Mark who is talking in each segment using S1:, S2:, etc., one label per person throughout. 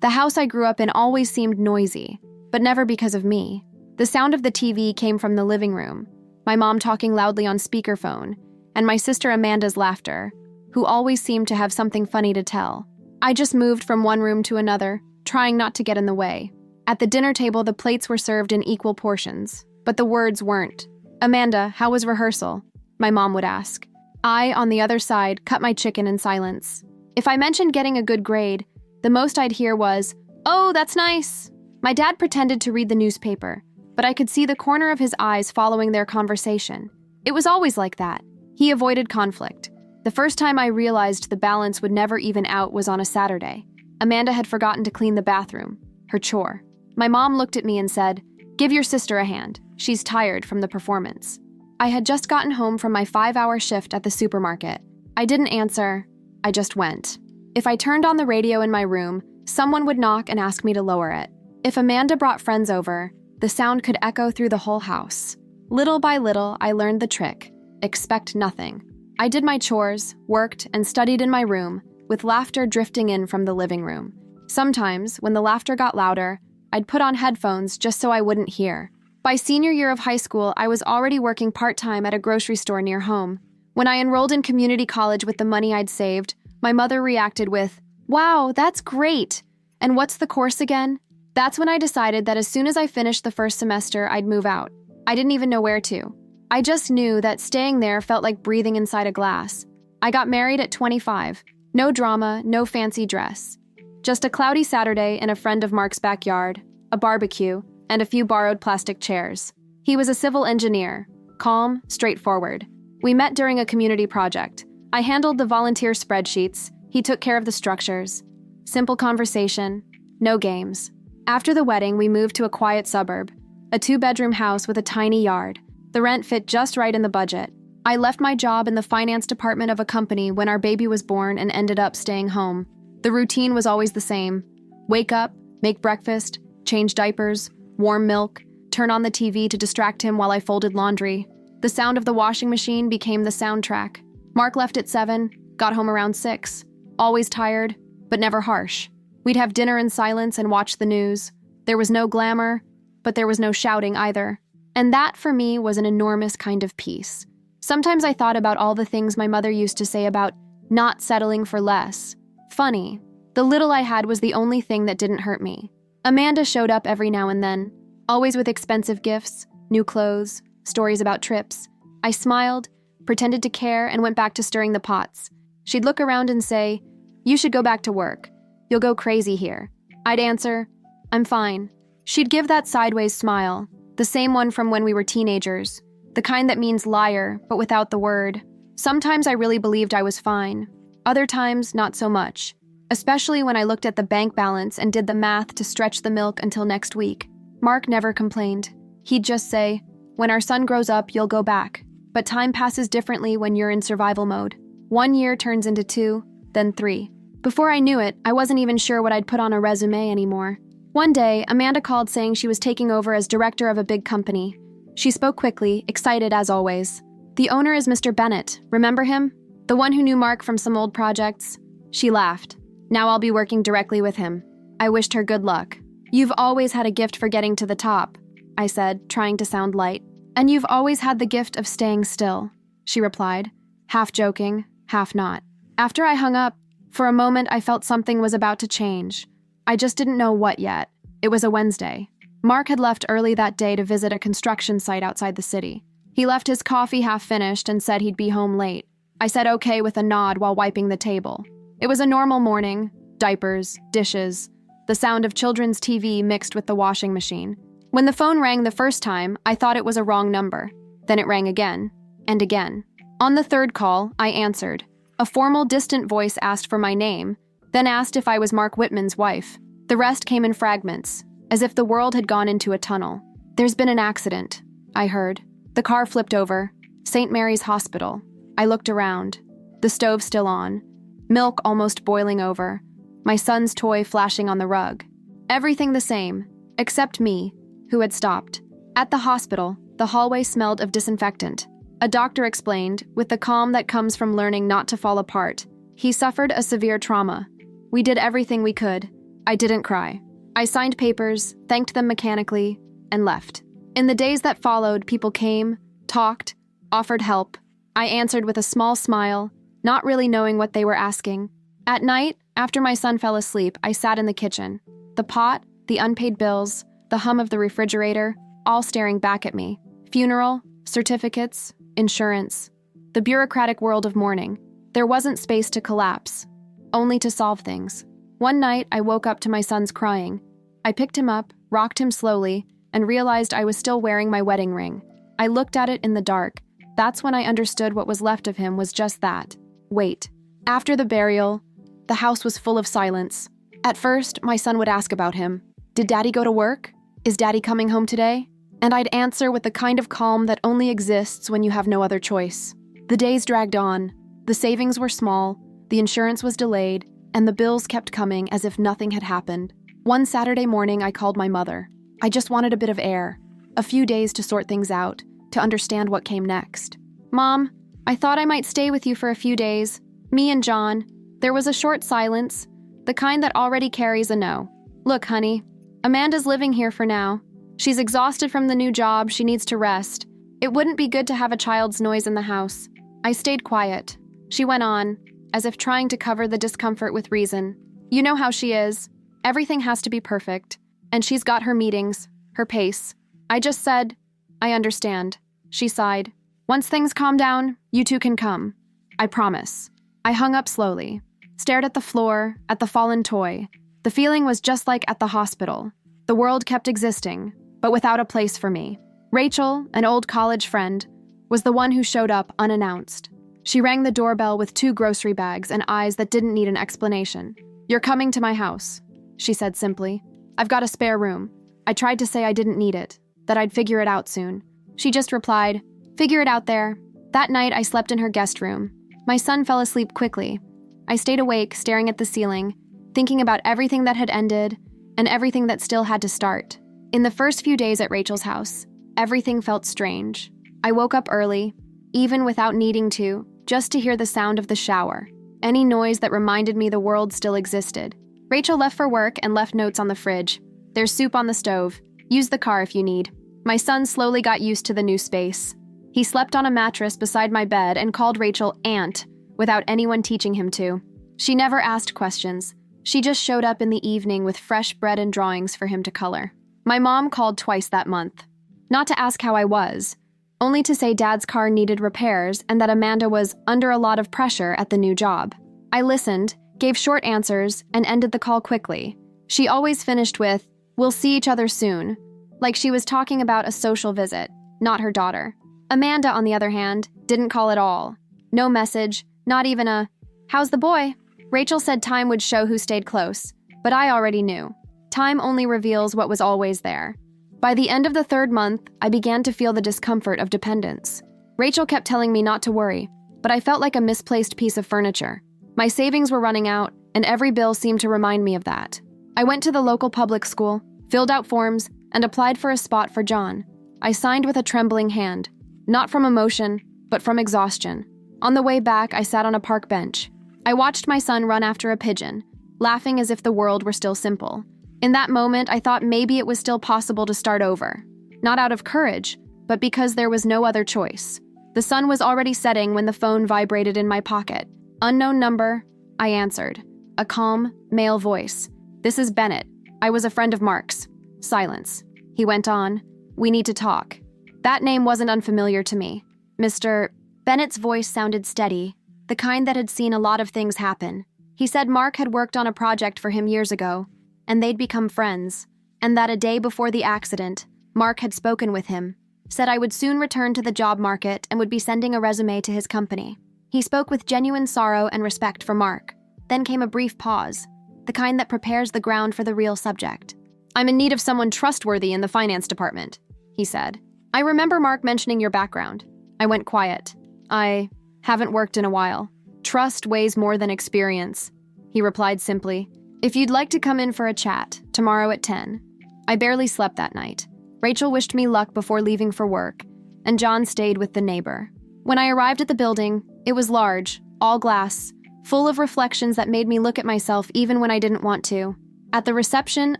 S1: The house I grew up in always seemed noisy, but never because of me. The sound of the TV came from the living room, my mom talking loudly on speakerphone, and my sister Amanda's laughter, who always seemed to have something funny to tell. I just moved from one room to another, trying not to get in the way. At the dinner table, the plates were served in equal portions, but the words weren't. "Amanda, how was rehearsal?" my mom would ask. I, on the other side, cut my chicken in silence. If I mentioned getting a good grade, the most I'd hear was, "Oh, that's nice." My dad pretended to read the newspaper, but I could see the corner of his eyes following their conversation. It was always like that. He avoided conflict. The first time I realized the balance would never even out was on a Saturday. Amanda had forgotten to clean the bathroom, her chore. My mom looked at me and said, "Give your sister a hand. She's tired from the performance." I had just gotten home from my 5-hour shift at the supermarket. I didn't answer, I just went. If I turned on the radio in my room, someone would knock and ask me to lower it. If Amanda brought friends over, the sound could echo through the whole house. Little by little, I learned the trick. Expect nothing. I did my chores, worked, and studied in my room, with laughter drifting in from the living room. Sometimes, when the laughter got louder, I'd put on headphones just so I wouldn't hear. By senior year of high school, I was already working part-time at a grocery store near home. When I enrolled in community college with the money I'd saved, my mother reacted with, "Wow, that's great! And what's the course again?" That's when I decided that as soon as I finished the first semester, I'd move out. I didn't even know where to. I just knew that staying there felt like breathing inside a glass. I got married at 25. No drama, no fancy dress. Just a cloudy Saturday in a friend of Mark's backyard, a barbecue, and a few borrowed plastic chairs. He was a civil engineer, calm, straightforward. We met during a community project. I handled the volunteer spreadsheets. He took care of the structures. Simple conversation, no games. After the wedding, we moved to a quiet suburb, a 2-bedroom house with a tiny yard. The rent fit just right in the budget. I left my job in the finance department of a company when our baby was born and ended up staying home. The routine was always the same. Wake up, make breakfast, change diapers, warm milk, turn on the TV to distract him while I folded laundry. The sound of the washing machine became the soundtrack. Mark left at 7, got home around 6. Always tired, but never harsh. We'd have dinner in silence and watch the news. There was no glamour, but there was no shouting either. And that, for me, was an enormous kind of peace. Sometimes I thought about all the things my mother used to say about not settling for less. Funny, the little I had was the only thing that didn't hurt me. Amanda showed up every now and then, always with expensive gifts, new clothes, stories about trips. I smiled, pretended to care, and went back to stirring the pots. She'd look around and say, "You should go back to work. You'll go crazy here." I'd answer, "I'm fine." She'd give that sideways smile, the same one from when we were teenagers, the kind that means liar, but without the word. Sometimes I really believed I was fine. Other times, not so much. Especially when I looked at the bank balance and did the math to stretch the milk until next week. Mark never complained. He'd just say, "When our son grows up, you'll go back." But time passes differently when you're in survival mode. 1 year turns into 2, then 3. Before I knew it, I wasn't even sure what I'd put on a resume anymore. One day, Amanda called saying she was taking over as director of a big company. She spoke quickly, excited as always. "The owner is Mr. Bennett. Remember him? The one who knew Mark from some old projects?" She laughed. "Now I'll be working directly with him." I wished her good luck. "You've always had a gift for getting to the top," I said, trying to sound light. "And you've always had the gift of staying still," she replied, half joking, half not. After I hung up, for a moment I felt something was about to change. I just didn't know what yet. It was a Wednesday. Mark had left early that day to visit a construction site outside the city. He left his coffee half finished and said he'd be home late. I said okay with a nod while wiping the table. It was a normal morning, diapers, dishes, the sound of children's TV mixed with the washing machine. When the phone rang the first time, I thought it was a wrong number. Then it rang again, and again. On the third call, I answered. A formal, distant voice asked for my name, then asked if I was Mark Whitman's wife. The rest came in fragments, as if the world had gone into a tunnel. "There's been an accident," I heard. The car flipped over. St. Mary's Hospital. I looked around. The stove still on. Milk almost boiling over. My son's toy flashing on the rug. Everything the same, except me, who had stopped. At the hospital, the hallway smelled of disinfectant. A doctor explained, with the calm that comes from learning not to fall apart. He suffered a severe trauma. We did everything we could. I didn't cry. I signed papers, thanked them mechanically, and left. In the days that followed, people came, talked, offered help. I answered with a small smile, not really knowing what they were asking. At night, after my son fell asleep, I sat in the kitchen. The pot, the unpaid bills, the hum of the refrigerator, all staring back at me. Funeral, certificates, insurance. The bureaucratic world of mourning. There wasn't space to collapse, only to solve things. One night, I woke up to my son's crying. I picked him up, rocked him slowly, and realized I was still wearing my wedding ring. I looked at it in the dark. That's when I understood what was left of him was just that. Wait. After the burial, the house was full of silence. At first, my son would ask about him. Did Daddy go to work? Is Daddy coming home today? And I'd answer with the kind of calm that only exists when you have no other choice. The days dragged on. The savings were small, the insurance was delayed, and the bills kept coming as if nothing had happened. One Saturday morning, I called my mother. I just wanted a bit of air, a few days to sort things out, to understand what came next. Mom, I thought I might stay with you for a few days. Me and John. There was a short silence, the kind that already carries a no. Look, honey, Amanda's living here for now. She's exhausted from the new job, she needs to rest. It wouldn't be good to have a child's noise in the house. I stayed quiet. She went on, as if trying to cover the discomfort with reason. You know how she is. Everything has to be perfect. And she's got her meetings, her pace. I just said, I understand. She sighed. Once things calm down, you two can come. I promise. I hung up slowly, stared at the floor, at the fallen toy. The feeling was just like at the hospital. The world kept existing, but without a place for me. Rachel, an old college friend, was the one who showed up unannounced. She rang the doorbell with 2 grocery bags and eyes that didn't need an explanation. You're coming to my house, she said simply. I've got a spare room. I tried to say I didn't need it, that I'd figure it out soon. She just replied, figure it out there. That night, I slept in her guest room. My son fell asleep quickly. I stayed awake, staring at the ceiling, thinking about everything that had ended and everything that still had to start. In the first few days at Rachel's house, everything felt strange. I woke up early, even without needing to, just to hear the sound of the shower, any noise that reminded me the world still existed. Rachel left for work and left notes on the fridge. There's soup on the stove. Use the car if you need. My son slowly got used to the new space. He slept on a mattress beside my bed and called Rachel Aunt without anyone teaching him to. She never asked questions. She just showed up in the evening with fresh bread and drawings for him to color. My mom called twice that month. Not to ask how I was, only to say Dad's car needed repairs and that Amanda was under a lot of pressure at the new job. I listened, gave short answers, and ended the call quickly. She always finished with, "We'll see each other soon," like she was talking about a social visit, not her daughter. Amanda, on the other hand, didn't call at all. No message, not even a, "How's the boy?" Rachel said time would show who stayed close, but I already knew. Time only reveals what was always there. By the end of the 3rd month, I began to feel the discomfort of dependence. Rachel kept telling me not to worry, but I felt like a misplaced piece of furniture. My savings were running out, and every bill seemed to remind me of that. I went to the local public school, filled out forms, and applied for a spot for John. I signed with a trembling hand, not from emotion, but from exhaustion. On the way back, I sat on a park bench. I watched my son run after a pigeon, laughing as if the world were still simple. In that moment, I thought maybe it was still possible to start over. Not out of courage, but because there was no other choice. The sun was already setting when the phone vibrated in my pocket. Unknown number, I answered. A calm, male voice. "This is Bennett. I was a friend of Mark's." Silence. He went on, "We need to talk." That name wasn't unfamiliar to me. Mr. Bennett's voice sounded steady, the kind that had seen a lot of things happen. He said Mark had worked on a project for him years ago, and they'd become friends, and that a day before the accident, Mark had spoken with him, said I would soon return to the job market and would be sending a resume to his company. He spoke with genuine sorrow and respect for Mark. Then came a brief pause, the kind that prepares the ground for the real subject. "I'm in need of someone trustworthy in the finance department," he said. "I remember Mark mentioning your background." I went quiet. "I haven't worked in a while. Trust weighs more than experience," he replied simply. "If you'd like to come in for a chat, tomorrow at 10. I barely slept that night. Rachel wished me luck before leaving for work, and John stayed with the neighbor. When I arrived at the building, it was large, all glass, full of reflections that made me look at myself even when I didn't want to. At the reception,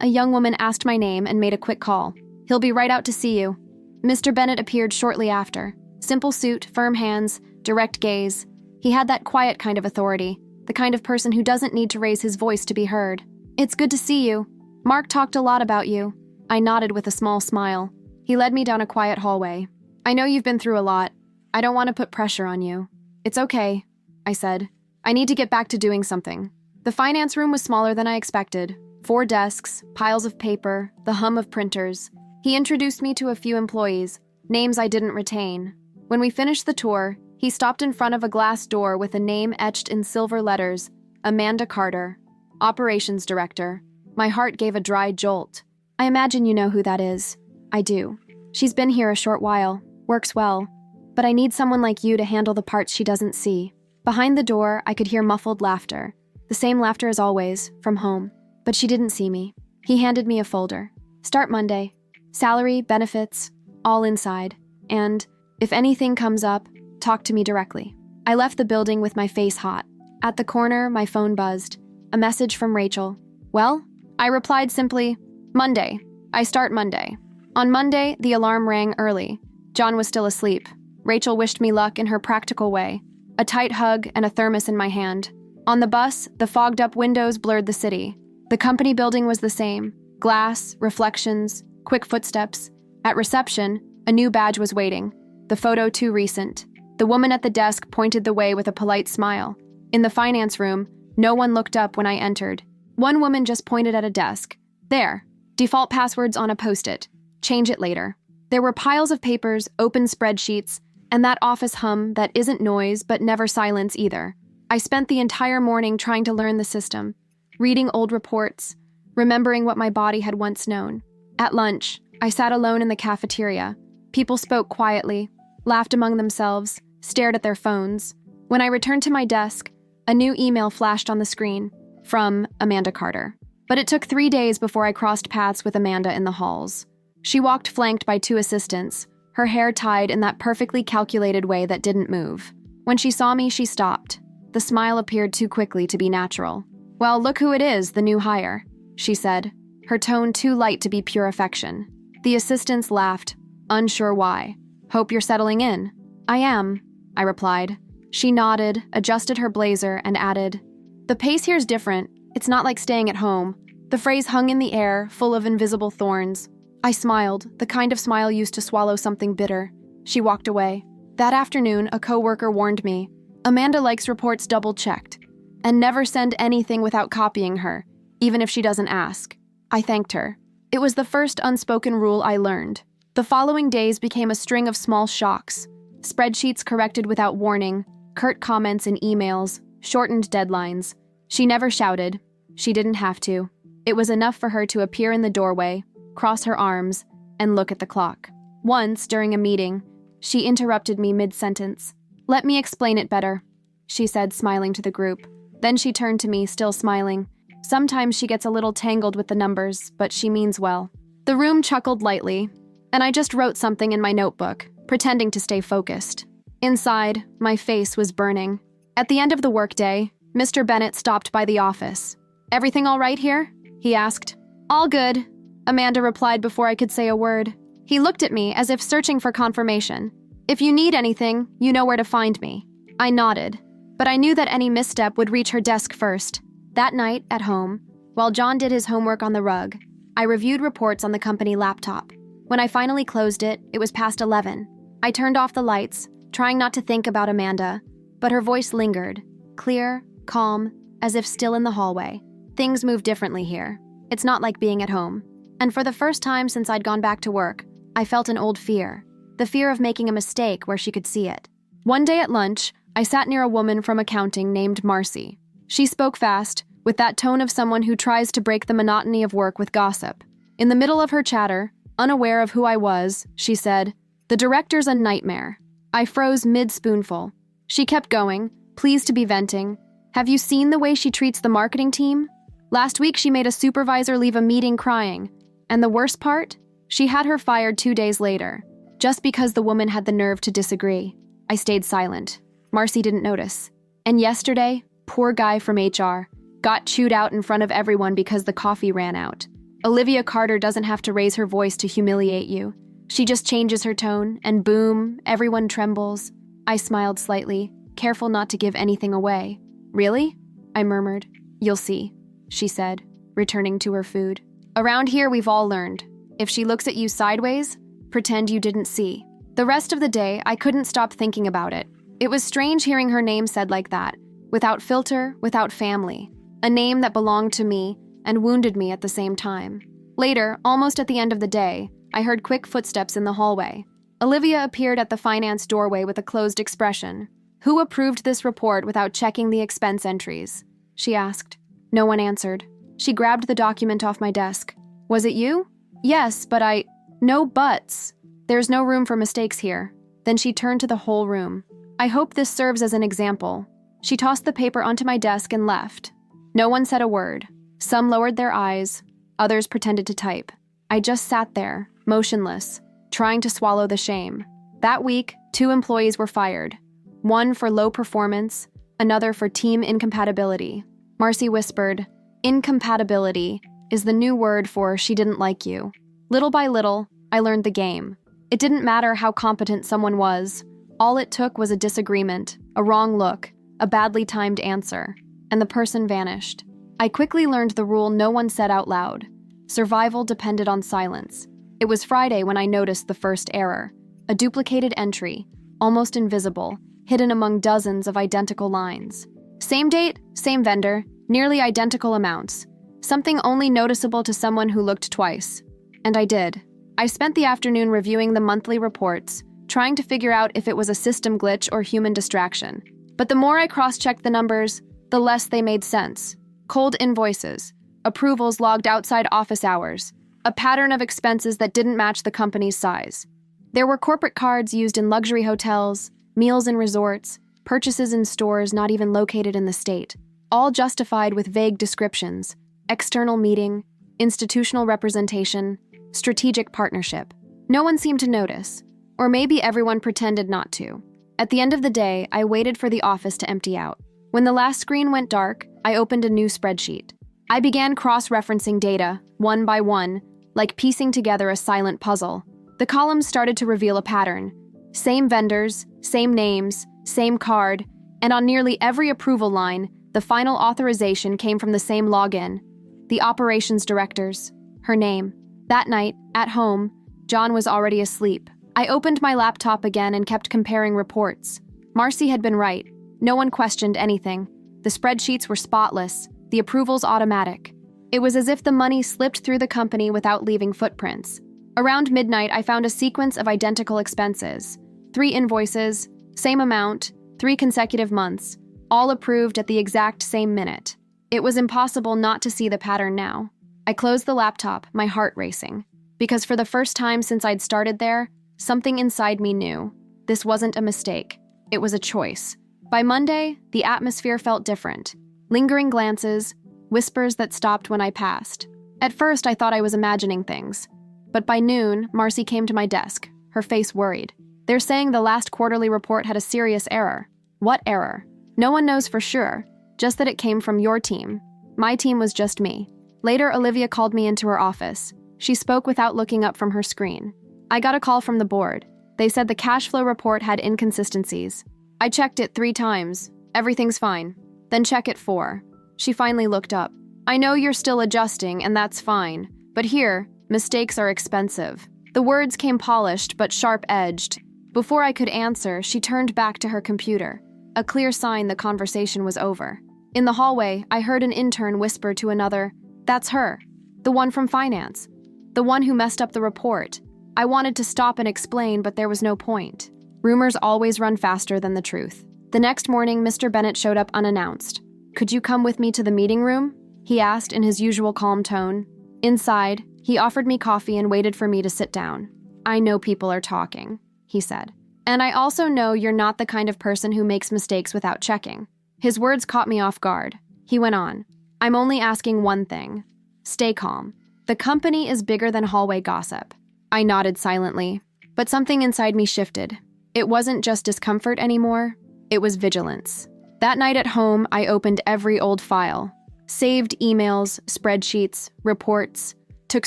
S1: a young woman asked my name and made a quick call. "He'll be right out to see you." Mr. Bennett appeared shortly after. Simple suit, firm hands, direct gaze. He had that quiet kind of authority, the kind of person who doesn't need to raise his voice to be heard. "It's good to see you. Mark talked a lot about you." I nodded with a small smile. He led me down a quiet hallway. "I know you've been through a lot. I don't want to put pressure on you." "It's okay," I said. "I need to get back to doing something." The finance room was smaller than I expected. 4 desks, piles of paper, the hum of printers. He introduced me to a few employees, names I didn't retain. When we finished the tour, he stopped in front of a glass door with a name etched in silver letters, Amanda Carter, Operations Director. My heart gave a dry jolt. "I imagine you know who that is." "I do. She's been here a short while, works well, but I need someone like you to handle the parts she doesn't see." Behind the door, I could hear muffled laughter, the same laughter as always, from home. But she didn't see me. He handed me a folder. "Start Monday. Salary, benefits, all inside. And, if anything comes up, talk to me directly." I left the building with my face hot. At the corner, my phone buzzed. A message from Rachel. "Well?" I replied simply, "Monday. I start Monday." On Monday, the alarm rang early. John was still asleep. Rachel wished me luck in her practical way. A tight hug and a thermos in my hand. On the bus, the fogged-up windows blurred the city. The company building was the same. Glass, reflections, quick footsteps. At reception, a new badge was waiting. The photo too recent. The woman at the desk pointed the way with a polite smile. In the finance room, no one looked up when I entered. One woman just pointed at a desk. "There. Default passwords on a post-it. Change it later." There were piles of papers, open spreadsheets, and that office hum that isn't noise but never silence either. I spent the entire morning trying to learn the system, reading old reports, remembering what my body had once known. At lunch, I sat alone in the cafeteria. People spoke quietly, laughed among themselves, stared at their phones. When I returned to my desk, a new email flashed on the screen, from Amanda Carter. But it took 3 days before I crossed paths with Amanda in the halls. She walked flanked by 2 assistants, her hair tied in that perfectly calculated way that didn't move. When she saw me, she stopped. The smile appeared too quickly to be natural. "Well, look who it is, the new hire," she said, her tone too light to be pure affection. The assistants laughed, unsure why. "Hope you're settling in." "I am," I replied. She nodded, adjusted her blazer, and added, "The pace here's different. It's not like staying at home." The phrase hung in the air, full of invisible thorns. I smiled, the kind of smile used to swallow something bitter. She walked away. That afternoon, a coworker warned me, "Amanda likes reports double-checked, and never send anything without copying her, even if she doesn't ask." I thanked her. It was the first unspoken rule I learned. The following days became a string of small shocks. Spreadsheets corrected without warning, curt comments in emails, shortened deadlines. She never shouted. She didn't have to. It was enough for her to appear in the doorway, cross her arms, and look at the clock. Once, during a meeting, she interrupted me mid-sentence. "Let me explain it better," she said, smiling to the group. Then she turned to me, still smiling. Sometimes she gets a little tangled with the numbers, but she means well. The room chuckled lightly, and I just wrote something in my notebook, pretending to stay focused. Inside, my face was burning. At the end of the workday, Mr. Bennett stopped by the office. "Everything all right here?" he asked. "All good," Amanda replied before I could say a word. He looked at me as if searching for confirmation. "If you need anything, you know where to find me." I nodded, but I knew that any misstep would reach her desk first. That night, at home, while John did his homework on the rug, I reviewed reports on the company laptop. When I finally closed it, it was past 11. I turned off the lights, trying not to think about Amanda, but her voice lingered, clear, calm, as if still in the hallway. Things move differently here. It's not like being at home. And for the first time since I'd gone back to work, I felt an old fear, the fear of making a mistake where she could see it. One day at lunch, I sat near a woman from accounting named Marcy. She spoke fast, with that tone of someone who tries to break the monotony of work with gossip. In the middle of her chatter, unaware of who I was, she said, "The director's a nightmare." I froze mid-spoonful. She kept going, pleased to be venting. "Have you seen the way she treats the marketing team? Last week she made a supervisor leave a meeting crying. And the worst part? She had her fired 2 days later, just because the woman had the nerve to disagree." I stayed silent. Marcy didn't notice. "And yesterday, poor guy from HR. got chewed out in front of everyone because the coffee ran out. Olivia Carter doesn't have to raise her voice to humiliate you. She just changes her tone, and boom, everyone trembles. I smiled slightly, careful not to give anything away. Really? I murmured. You'll see, she said, returning to her food. Around here, we've all learned. If she looks at you sideways, pretend you didn't see. The rest of the day, I couldn't stop thinking about it. It was strange hearing her name said like that, without filter, without family. A name that belonged to me and wounded me at the same time. Later, almost at the end of the day, I heard quick footsteps in the hallway. Olivia appeared at the finance doorway with a closed expression. Who approved this report without checking the expense entries? She asked. No one answered. She grabbed the document off my desk. Was it you? Yes, but No buts. There's no room for mistakes here. Then she turned to the whole room. I hope this serves as an example. She tossed the paper onto my desk and left. No one said a word. Some lowered their eyes. Others pretended to type. I just sat there, motionless, trying to swallow the shame. That week, 2 employees were fired. One for low performance, another for team incompatibility. Marcy whispered, "Incompatibility is the new word for she didn't like you." Little by little, I learned the game. It didn't matter how competent someone was. All it took was a disagreement, a wrong look, a badly timed answer, and the person vanished. I quickly learned the rule no one said out loud. Survival depended on silence. It was Friday when I noticed the first error. A duplicated entry, almost invisible, hidden among dozens of identical lines. Same date, same vendor, nearly identical amounts. Something only noticeable to someone who looked twice. And I did. I spent the afternoon reviewing the monthly reports, trying to figure out if it was a system glitch or human distraction. But the more I cross-checked the numbers, the less they made sense. Cold invoices, approvals logged outside office hours, a pattern of expenses that didn't match the company's size. There were corporate cards used in luxury hotels, meals in resorts, purchases in stores not even located in the state, all justified with vague descriptions: external meeting, institutional representation, strategic partnership. No one seemed to notice, or maybe everyone pretended not to. At the end of the day, I waited for the office to empty out. When the last screen went dark, I opened a new spreadsheet. I began cross-referencing data, one by one, like piecing together a silent puzzle. The columns started to reveal a pattern. Same vendors, same names, same card, and on nearly every approval line, the final authorization came from the same login. The operations director's, her name. That night, at home, John was already asleep. I opened my laptop again and kept comparing reports. Marcy had been right. No one questioned anything. The spreadsheets were spotless, the approvals automatic. It was as if the money slipped through the company without leaving footprints. Around midnight, I found a sequence of identical expenses. 3 invoices, same amount, 3 consecutive months, all approved at the exact same minute. It was impossible not to see the pattern now. I closed the laptop, my heart racing, because for the first time since I'd started there, something inside me knew. This wasn't a mistake. It was a choice. By Monday, the atmosphere felt different. Lingering glances, whispers that stopped when I passed. At first, I thought I was imagining things. But by noon, Marcy came to my desk, her face worried. They're saying the last quarterly report had a serious error. What error? No one knows for sure, just that it came from your team. My team was just me. Later, Olivia called me into her office. She spoke without looking up from her screen. I got a call from the board. They said the cash flow report had inconsistencies. I checked it 3 times. Everything's fine. Then check it 4. She finally looked up. I know you're still adjusting, and that's fine. But here, mistakes are expensive. The words came polished but sharp-edged. Before I could answer, she turned back to her computer, a clear sign the conversation was over. In the hallway, I heard an intern whisper to another, "That's her. The one from finance. The one who messed up the report." I wanted to stop and explain, but there was no point. Rumors always run faster than the truth. The next morning, Mr. Bennett showed up unannounced. "Could you come with me to the meeting room?" he asked in his usual calm tone. Inside, he offered me coffee and waited for me to sit down. "I know people are talking," he said. "And I also know you're not the kind of person who makes mistakes without checking." His words caught me off guard. He went on, "I'm only asking one thing. Stay calm. The company is bigger than hallway gossip." I nodded silently, but something inside me shifted. It wasn't just discomfort anymore, it was vigilance. That night at home, I opened every old file. Saved emails, spreadsheets, reports, took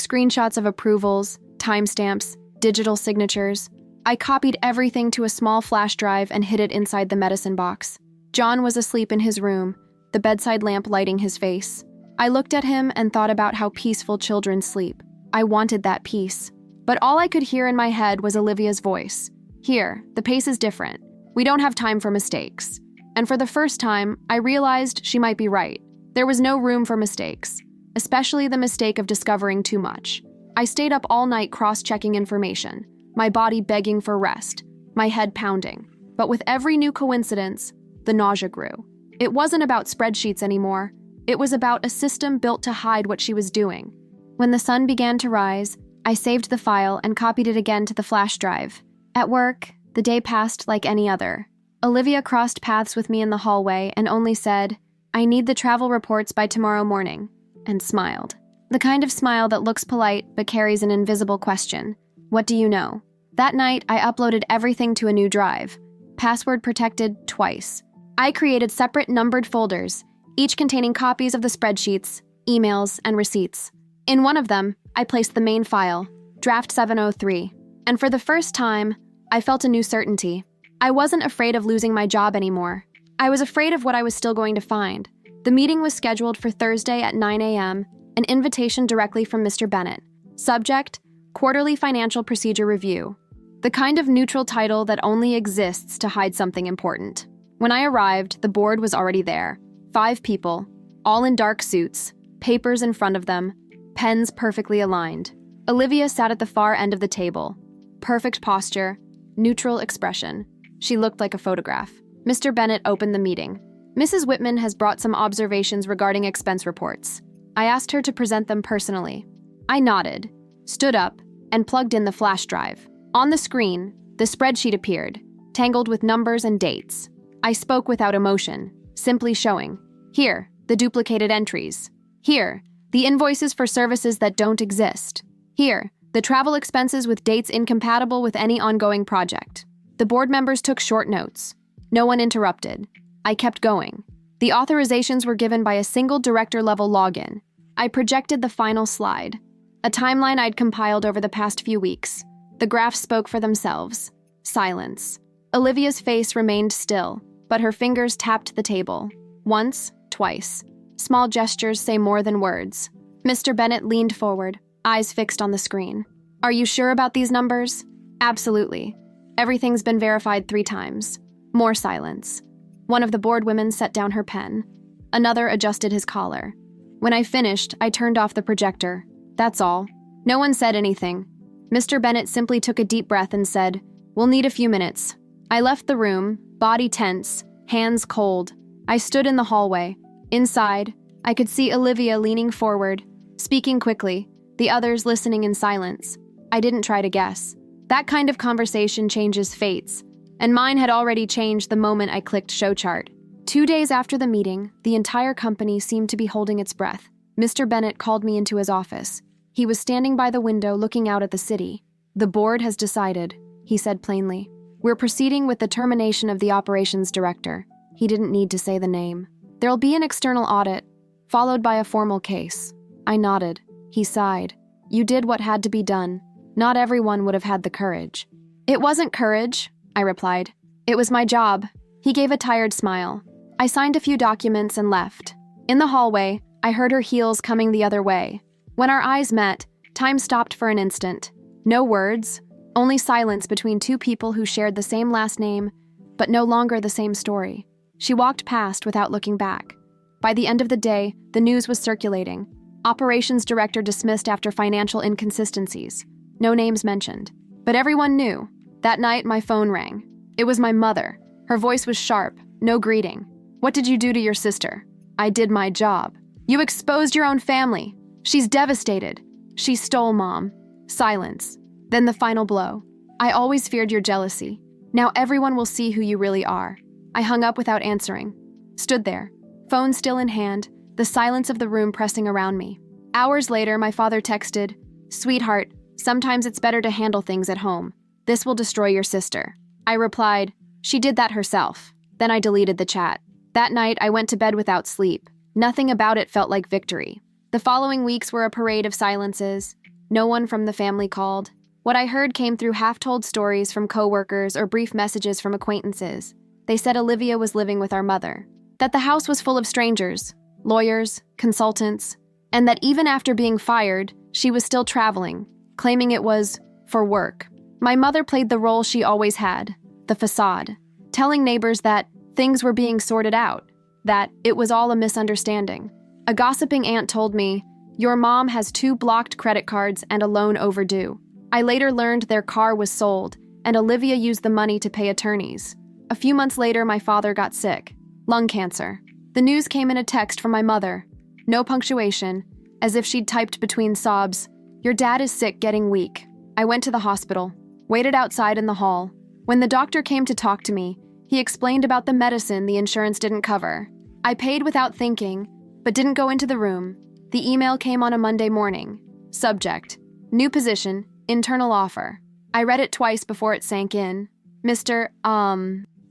S1: screenshots of approvals, timestamps, digital signatures. I copied everything to a small flash drive and hid it inside the medicine box. John was asleep in his room, the bedside lamp lighting his face. I looked at him and thought about how peaceful children sleep. I wanted that peace. But all I could hear in my head was Olivia's voice. Here, the pace is different. We don't have time for mistakes. And for the first time, I realized she might be right. There was no room for mistakes, especially the mistake of discovering too much. I stayed up all night cross-checking information, my body begging for rest, my head pounding. But with every new coincidence, the nausea grew. It wasn't about spreadsheets anymore. It was about a system built to hide what she was doing. When the sun began to rise, I saved the file and copied it again to the flash drive. At work, the day passed like any other. Olivia crossed paths with me in the hallway and only said, "I need the travel reports by tomorrow morning," and smiled. The kind of smile that looks polite but carries an invisible question. What do you know? That night, I uploaded everything to a new drive, password protected twice. I created separate numbered folders, each containing copies of the spreadsheets, emails, and receipts. In one of them, I placed the main file, Draft 703, and for the first time, I felt a new certainty. I wasn't afraid of losing my job anymore. I was afraid of what I was still going to find. The meeting was scheduled for Thursday at 9 a.m., an invitation directly from Mr. Bennett. Subject, Quarterly Financial Procedure Review. The kind of neutral title that only exists to hide something important. When I arrived, the board was already there. 5 people, all in dark suits, papers in front of them, pens perfectly aligned. Olivia sat at the far end of the table. Perfect posture, neutral expression. She looked like a photograph. Mr. Bennett opened the meeting. Mrs. Whitman has brought some observations regarding expense reports. I asked her to present them personally. I nodded, stood up, and plugged in the flash drive. On the screen, the spreadsheet appeared, tangled with numbers and dates. I spoke without emotion, simply showing. Here, the duplicated entries. Here, the invoices for services that don't exist. Here, the travel expenses with dates incompatible with any ongoing project. The board members took short notes. No one interrupted. I kept going. The authorizations were given by a single director-level login. I projected the final slide, a timeline I'd compiled over the past few weeks. The graphs spoke for themselves. Silence. Olivia's face remained still, but her fingers tapped the table. Once, twice. Small gestures say more than words. Mr. Bennett leaned forward, eyes fixed on the screen. Are you sure about these numbers? Absolutely. Everything's been verified 3 times. More silence. One of the board women set down her pen. Another adjusted his collar. When I finished, I turned off the projector. That's all. No one said anything. Mr. Bennett simply took a deep breath and said, "We'll need a few minutes." I left the room, body tense, hands cold. I stood in the hallway. Inside, I could see Olivia leaning forward, speaking quickly, the others listening in silence. I didn't try to guess. That kind of conversation changes fates, and mine had already changed the moment I clicked show chart. 2 days after the meeting, the entire company seemed to be holding its breath. Mr. Bennett called me into his office. He was standing by the window looking out at the city. "The board has decided," he said plainly. "We're proceeding with the termination of the operations director." He didn't need to say the name. "There'll be an external audit, followed by a formal case." I nodded. He sighed. "You did what had to be done. Not everyone would have had the courage." "It wasn't courage," I replied. "It was my job." He gave a tired smile. I signed a few documents and left. In the hallway, I heard her heels coming the other way. When our eyes met, time stopped for an instant. No words, only silence between 2 people who shared the same last name, but no longer the same story. She walked past without looking back. By the end of the day, the news was circulating. Operations director dismissed after financial inconsistencies. No names mentioned. But everyone knew. That night, my phone rang. It was my mother. Her voice was sharp, no greeting. "What did you do to your sister?" "I did my job." "You exposed your own family." "She's devastated." "She stole Mom." Silence. Then the final blow. "I always feared your jealousy. Now everyone will see who you really are." I hung up without answering. Stood there, phone still in hand, the silence of the room pressing around me. Hours later, my father texted, "Sweetheart, sometimes it's better to handle things at home. This will destroy your sister." I replied, "She did that herself." Then I deleted the chat. That night, I went to bed without sleep. Nothing about it felt like victory. The following weeks were a parade of silences. No one from the family called. What I heard came through half-told stories from coworkers or brief messages from acquaintances. They said Olivia was living with our mother, that the house was full of strangers, lawyers, consultants, and that even after being fired, she was still traveling, claiming it was for work. My mother played the role she always had, the facade, telling neighbors that things were being sorted out, that it was all a misunderstanding. A gossiping aunt told me, "Your mom has 2 blocked credit cards and a loan overdue." I later learned their car was sold, and Olivia used the money to pay attorneys. A few months later, my father got sick, lung cancer. The news came in a text from my mother. No punctuation, as if she'd typed between sobs, "Your dad is sick, getting weak." I went to the hospital, waited outside in the hall. When the doctor came to talk to me, he explained about the medicine the insurance didn't cover. I paid without thinking, but didn't go into the room. The email came on a Monday morning. Subject: new position, internal offer. I read it twice before it sank in. Mr.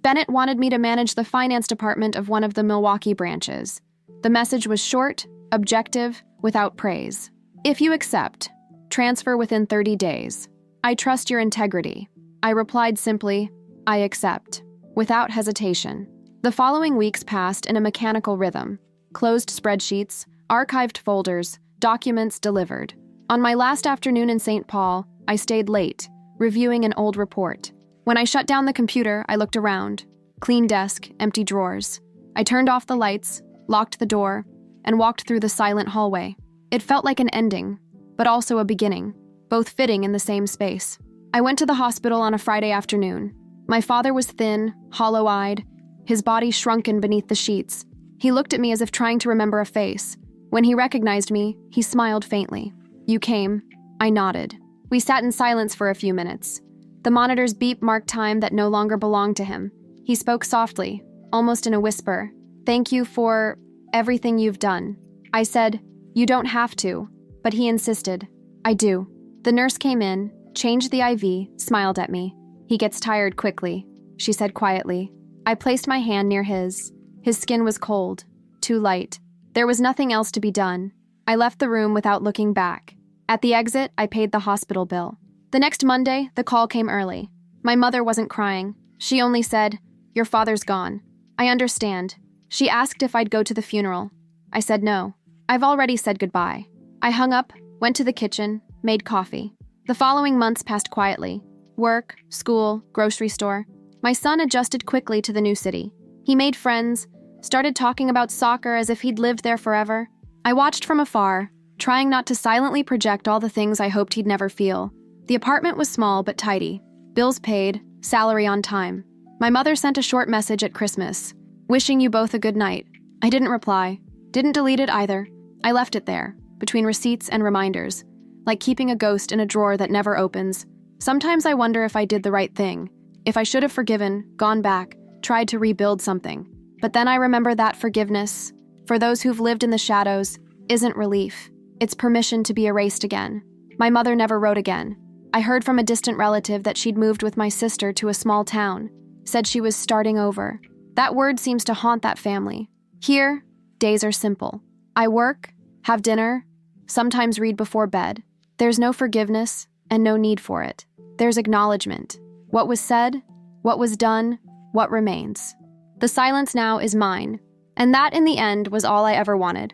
S1: Bennett wanted me to manage the finance department of one of the Milwaukee branches. The message was short, objective, without praise. If you accept, transfer within 30 days. I trust your integrity. I replied simply, I accept, without hesitation. The following weeks passed in a mechanical rhythm. Closed spreadsheets, archived folders, documents delivered. On my last afternoon in St. Paul, I stayed late, reviewing an old report. When I shut down the computer, I looked around. Clean desk, empty drawers. I turned off the lights, locked the door, and walked through the silent hallway. It felt like an ending, but also a beginning, both fitting in the same space. I went to the hospital on a Friday afternoon. My father was thin, hollow-eyed, his body shrunken beneath the sheets. He looked at me as if trying to remember a face. When he recognized me, he smiled faintly. "You came." I nodded. We sat in silence for a few minutes. The monitor's beep marked time that no longer belonged to him. He spoke softly, almost in a whisper. "Thank you for everything you've done." I said, "You don't have to," but he insisted. "I do." The nurse came in, changed the IV, smiled at me. "He gets tired quickly," she said quietly. I placed my hand near his. His skin was cold, too light. There was nothing else to be done. I left the room without looking back. At the exit, I paid the hospital bill. The next Monday, the call came early. My mother wasn't crying. She only said, "Your father's gone." I understand. She asked if I'd go to the funeral. I said no. I've already said goodbye. I hung up, went to the kitchen, made coffee. The following months passed quietly. Work, school, grocery store. My son adjusted quickly to the new city. He made friends, started talking about soccer as if he'd lived there forever. I watched from afar, trying not to silently project all the things I hoped he'd never feel. The apartment was small but tidy. Bills paid, salary on time. My mother sent a short message at Christmas, wishing you both a good night. I didn't reply. Didn't delete it either. I left it there, between receipts and reminders, like keeping a ghost in a drawer that never opens. Sometimes I wonder if I did the right thing, if I should have forgiven, gone back, tried to rebuild something. But then I remember that forgiveness, for those who've lived in the shadows, isn't relief. It's permission to be erased again. My mother never wrote again. I heard from a distant relative that she'd moved with my sister to a small town, said she was starting over. That word seems to haunt that family. Here, days are simple. I work, have dinner, sometimes read before bed. There's no forgiveness and no need for it. There's acknowledgement. What was said, what was done, what remains. The silence now is mine, and that in the end was all I ever wanted.